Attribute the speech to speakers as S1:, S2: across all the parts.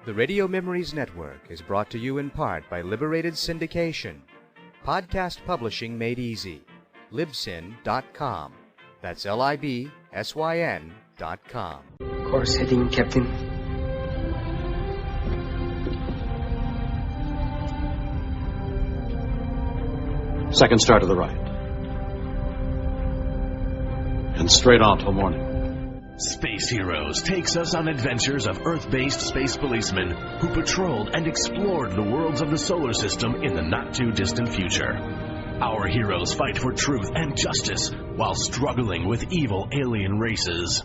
S1: The Radio Memories Network is brought to you in part by Liberated Syndication. Podcast publishing made easy. Libsyn.com. That's Libsyn.com.
S2: Course heading, Captain.
S3: Second star to the right. And straight on till morning.
S4: Space Heroes takes us on adventures of Earth-based space policemen who patrolled and explored the worlds of the solar system in the not-too-distant future. Our heroes fight for truth and justice while struggling with evil alien races.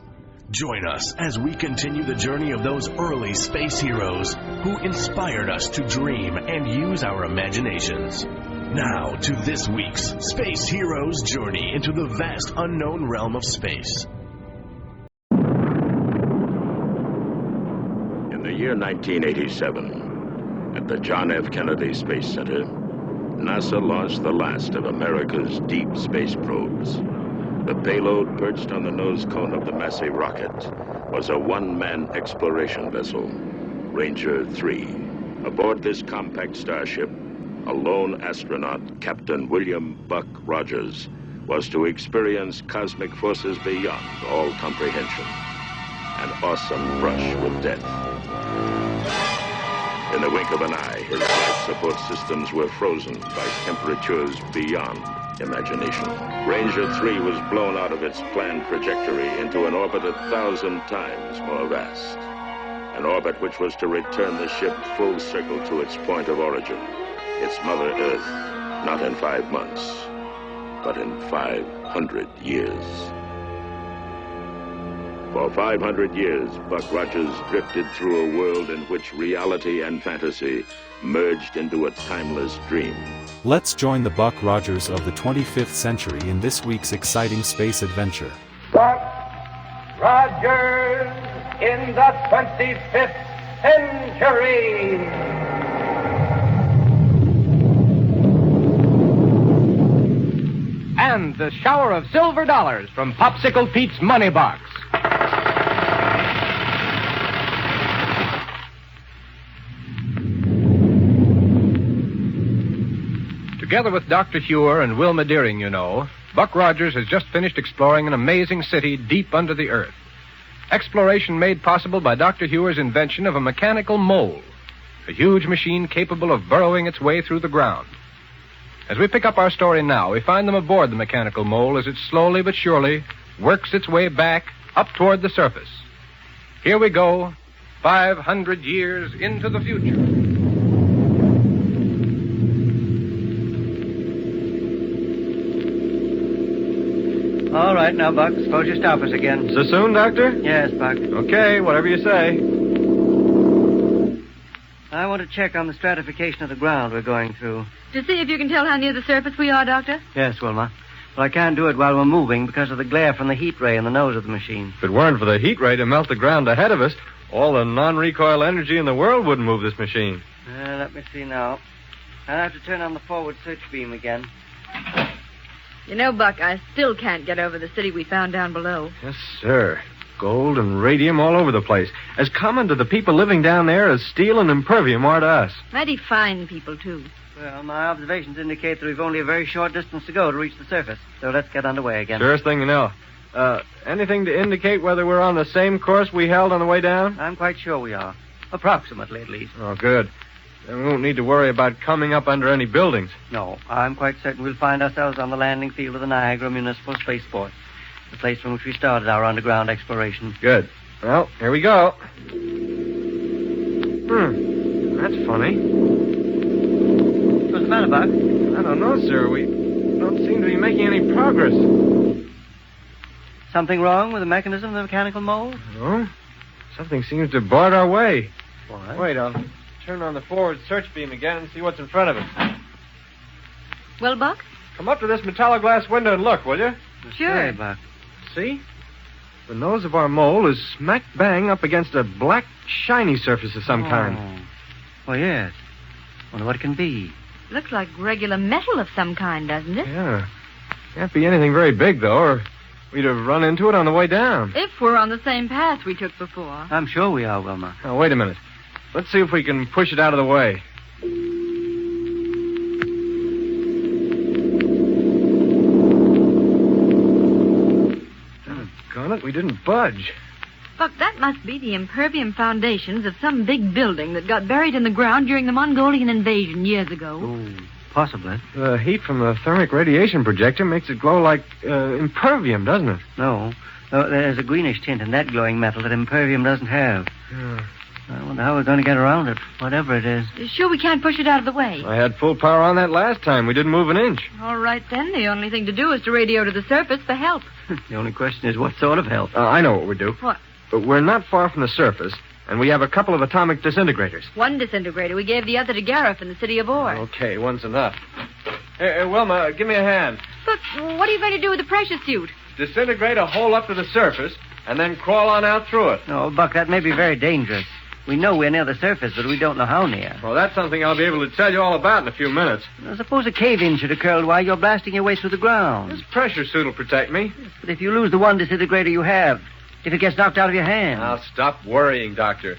S4: Join us as we continue the journey of those early space heroes who inspired us to dream and use our imaginations. Now to this week's Space Heroes journey into the vast unknown realm of space.
S5: In the year 1987, at the John F. Kennedy Space Center, NASA launched the last of America's deep space probes. The payload perched on the nose cone of the massive rocket was a one-man exploration vessel, Ranger 3. Aboard this compact starship, a lone astronaut, Captain William Buck Rogers, was to experience cosmic forces beyond all comprehension. An awesome brush with death. In the wink of an eye, his life support systems were frozen by temperatures beyond imagination. Ranger 3 was blown out of its planned trajectory into an orbit 1,000 times more vast. An orbit which was to return the ship full circle to its point of origin, its Mother Earth, not in 5 months, but in 500 years. For 500 years, Buck Rogers drifted through a world in which reality and fantasy merged into a timeless dream.
S6: Let's join the Buck Rogers of the 25th century in this week's exciting space adventure.
S7: Buck Rogers in the 25th century. And the shower of silver dollars from Popsicle Pete's Money Box. Together with Dr. Hewer and Wilma Deering, you know, Buck Rogers has just finished exploring an amazing city deep under the earth. Exploration made possible by Dr. Hewer's invention of a mechanical mole, a huge machine capable of burrowing its way through the ground. As we pick up our story now, we find them aboard the mechanical mole as it slowly but surely works its way back up toward the surface. Here we go, 500 years into the future.
S8: All right, now, Buck, suppose you stop us again.
S9: So soon, Doctor?
S8: Yes, Buck.
S9: Okay, whatever you say.
S8: I want to check on the stratification of the ground we're going through.
S10: To see if you can tell how near the surface we are, Doctor?
S8: Yes, Wilma. But I can't do it while we're moving because of the glare from the heat ray in the nose of the machine.
S9: If it weren't for the heat ray to melt the ground ahead of us, all the non-recoil energy in the world wouldn't move this machine.
S8: Let me see now. I'll have to turn on the forward search beam again.
S10: You know, Buck, I still can't get over the city we found down below.
S9: Yes, sir. Gold and radium all over the place. As common to the people living down there as steel and impervium are to us.
S10: Mighty fine people, too.
S8: Well, my observations indicate that we've only a very short distance to go to reach the surface. So let's get underway again.
S9: Surest thing you know. Anything to indicate whether we're on the same course we held on the way down?
S8: I'm quite sure we are. Approximately, at least.
S9: Oh, good. Then we won't need to worry about coming up under any buildings.
S8: No, I'm quite certain we'll find ourselves on the landing field of the Niagara Municipal Spaceport, the place from which we started our underground exploration.
S9: Good. Well, here we go. That's funny.
S8: What's the matter, Buck?
S9: I don't know, sir. We don't seem to be making any progress.
S8: Something wrong with the mechanism of the mechanical mole?
S9: No. Something seems to bar our way.
S8: What?
S9: Wait, I'll turn on the forward search beam again and see what's in front of us.
S10: Well, Buck?
S9: Come up to this metallic glass window and look, will you?
S10: Sure.
S8: Okay, Buck.
S9: See? The nose of our mole is smack bang up against a black, shiny surface of some kind.
S8: Oh, yes. Wonder what it can be.
S10: Looks like regular metal of some kind, doesn't it?
S9: Yeah. Can't be anything very big, though, or we'd have run into it on the way down.
S10: If we're on the same path we took before.
S8: I'm sure we are, Wilma.
S9: Now, wait a minute. Let's see if we can push it out of the way. Doggone it, we didn't budge.
S10: Buck, that must be the impervium foundations of some big building that got buried in the ground during the Mongolian invasion years ago.
S8: Oh, possibly.
S9: The heat from the thermic radiation projector makes it glow like impervium, doesn't it?
S8: No. There's a greenish tint in that glowing metal that impervium doesn't have.
S9: Yeah.
S8: I wonder how we're going to get around it, whatever it is.
S10: You sure we can't push it out of the way?
S9: I had full power on that last time. We didn't move an inch.
S10: All right, then. The only thing to do is to radio to the surface for help.
S8: The only question is what sort of help?
S9: I know what we'd do.
S10: What?
S9: But we're not far from the surface, and we have a couple of atomic disintegrators.
S10: One disintegrator. We gave the other to Gareth in the city of Ore.
S9: Okay, one's enough. Hey, Wilma, give me a hand.
S10: But what are you going to do with the pressure suit?
S9: Disintegrate a hole up to the surface, and then crawl on out through it.
S8: No, Buck, that may be very dangerous. We know we're near the surface, but we don't know how near.
S9: Well, that's something I'll be able to tell you all about in a few minutes.
S8: Now, suppose a cave-in should occur while you're blasting your way through the ground.
S9: This pressure suit will protect me.
S8: But if you lose the one disintegrator you have, if it gets knocked out of your hand...
S9: Now, stop worrying, Doctor.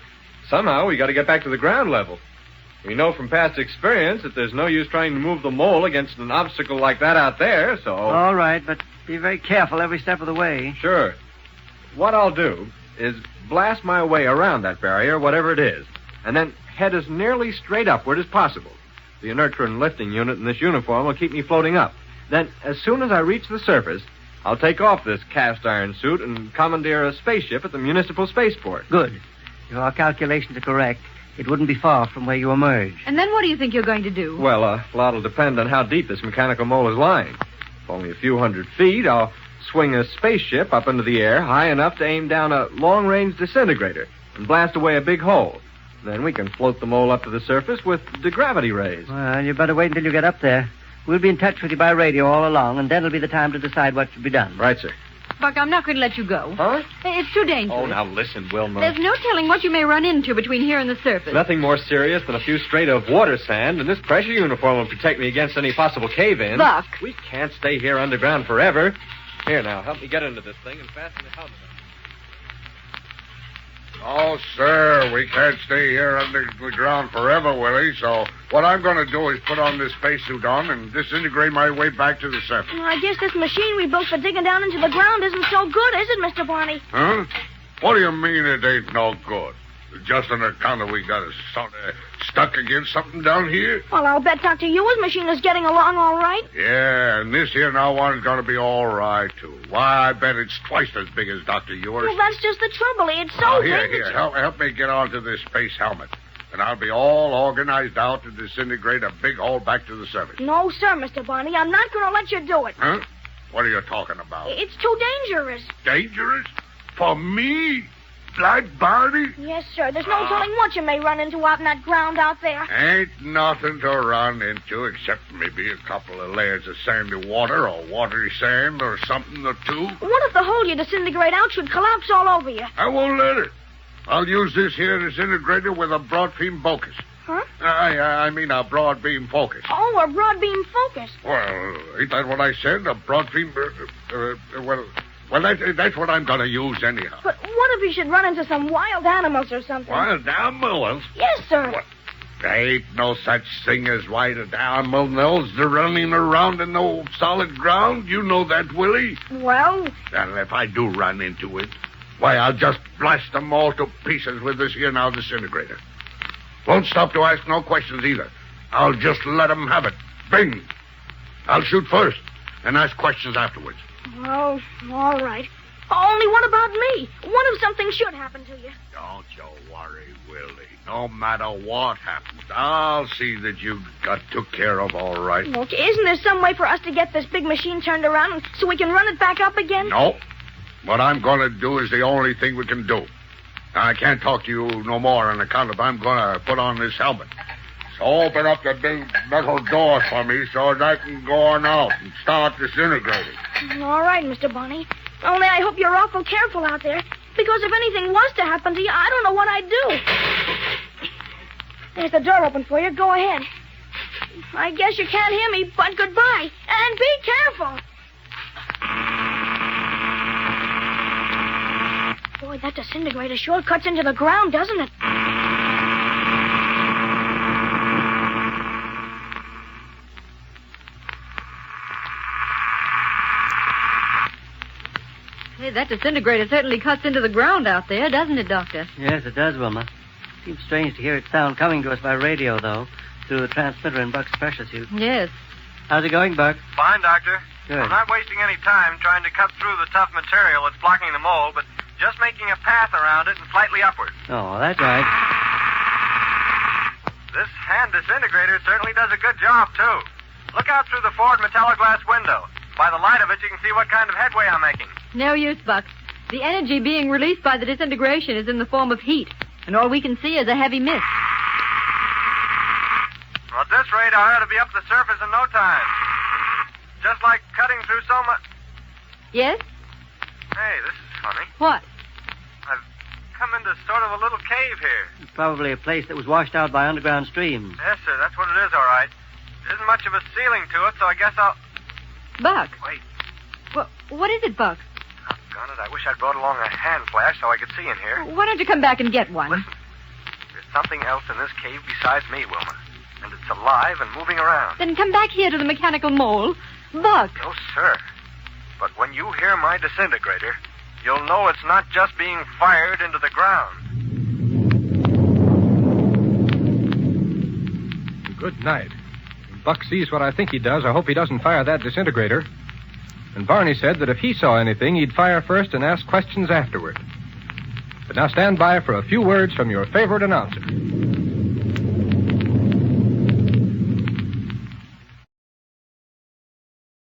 S9: Somehow we got to get back to the ground level. We know from past experience that there's no use trying to move the mole against an obstacle like that out there, so...
S8: All right, but be very careful every step of the way.
S9: Sure. What I'll do is blast my way around that barrier, whatever it is, and then head as nearly straight upward as possible. The inertron lifting unit in this uniform will keep me floating up. Then, as soon as I reach the surface, I'll take off this cast iron suit and commandeer a spaceship at the municipal spaceport.
S8: Good. If our calculations are correct, it wouldn't be far from where you emerge.
S10: And then what do you think you're going to do?
S9: Well, a lot will depend on how deep this mechanical mole is lying. If only a few hundred feet, I'll swing a spaceship up into the air high enough to aim down a long-range disintegrator and blast away a big hole. Then we can float the mole up to the surface with the gravity rays.
S8: Well, you better wait until you get up there. We'll be in touch with you by radio all along, and that'll be the time to decide what should be done.
S9: Right, sir.
S10: Buck, I'm not going to let you go.
S9: Huh?
S10: It's too dangerous.
S9: Oh, now listen, Wilma.
S10: There's no telling what you may run into between here and the surface.
S9: Nothing more serious than a few straight of water sand, and this pressure uniform will protect me against any possible cave-in.
S10: Buck.
S9: We can't stay here underground forever. Here, now, help me get into this thing and fasten the helmet up.
S11: Oh, sir, we can't stay here under the ground forever, Willie, so what I'm going to do is put on this spacesuit on and disintegrate my way back to the surface.
S12: Well, I guess this machine we built for digging down into the ground isn't so good, is it, Mr. Barney?
S11: Huh? What do you mean it ain't no good? Just on account of we got us sort of stuck against something down here?
S12: Well, I'll bet Dr. Ewer's machine is getting along all right.
S11: Yeah, and this here now one's going to be all right, too. Why, I bet it's twice as big as Dr. Ewer's.
S12: Well, that's just the trouble. It's so
S11: Here,
S12: big.
S11: here, help me get onto this space helmet. And I'll be all organized out to disintegrate a big hole back to the surface.
S12: No, sir, Mr. Barney. I'm not going to let you do it.
S11: Huh? What are you talking about?
S12: It's too dangerous.
S11: Dangerous? For me? Like Barney?
S12: Yes, sir. There's no telling what you may run into out in that ground out there.
S11: Ain't nothing to run into except maybe a couple of layers of sandy water or watery sand or something or two.
S12: What if the hole you disintegrate out should collapse all over you?
S11: I won't let it. I'll use this here disintegrator with a broad beam focus.
S12: Huh?
S11: I mean a broad beam focus.
S12: Oh, a broad beam focus.
S11: Well, ain't that what I said? A broad beam... Well, that's what I'm going to use anyhow.
S12: But what if you should run into some wild animals or something?
S11: Wild animals?
S12: Yes, sir.
S11: What? There ain't no such thing as wild animals. They're running around in no solid ground. You know that, Willie.
S12: Well...
S11: And if I do run into it, why, I'll just blast them all to pieces with this here now disintegrator. Won't stop to ask no questions either. I'll just let them have it. Bing. I'll shoot first and ask questions afterwards.
S12: Oh, all right. Only what about me? What if something should happen to you?
S11: Don't you worry, Willie. No matter what happens, I'll see that you got took care of all right.
S12: Look, isn't there some way for us to get this big machine turned around so we can run it back up again?
S11: No. What I'm going to do is the only thing we can do. I can't talk to you no more on account of I'm going to put on this helmet. So open up the big metal door for me so that I can go on out and start disintegrating.
S12: All right, Mr. Barney. Only I hope you're awful careful out there, because if anything was to happen to you, I don't know what I'd do. There's the door open for you. Go ahead. I guess you can't hear me, but goodbye. And be careful. Boy, that disintegrator sure cuts into the ground, doesn't it?
S10: Hey, that disintegrator certainly cuts into the ground out there, doesn't it, Doctor?
S8: Yes, it does, Wilma. Seems strange to hear its sound coming to us by radio, though, through the transmitter in Buck's pressure suit.
S10: Yes.
S8: How's it going, Buck?
S13: Fine, Doctor.
S8: Good.
S13: I'm not wasting any time trying to cut through the tough material that's blocking the mold, but just making a path around it and slightly upward.
S8: Oh, that's right.
S13: This hand disintegrator certainly does a good job, too. Look out through the forward metalloglass window. By the light of it, you can see what kind of headway I'm making.
S10: No use, Buck. The energy being released by the disintegration is in the form of heat, and all we can see is a heavy mist.
S13: Well, at this rate, I ought to be up the surface in no time. Just like cutting through so much...
S10: Yes?
S13: Hey, this is funny.
S10: What?
S13: I've come into sort of a little cave here.
S8: It's probably a place that was washed out by underground streams.
S13: Yes, sir, that's what it is, all right. There isn't much of a ceiling to it, so I guess I'll...
S10: Buck.
S13: Wait.
S10: What is it, Buck?
S13: Doggone it, I wish I'd brought along a hand flash so I could see in here.
S10: Why don't you come back and get one?
S13: Listen, there's something else in this cave besides me, Wilma. And it's alive and moving around.
S10: Then come back here to the mechanical mole. Buck.
S13: No, sir. But when you hear my disintegrator, you'll know it's not just being fired into the ground.
S7: Good night. When Buck sees what I think he does, I hope he doesn't fire that disintegrator. And Barney said that if he saw anything, he'd fire first and ask questions afterward. But now stand by for a few words from your favorite announcer.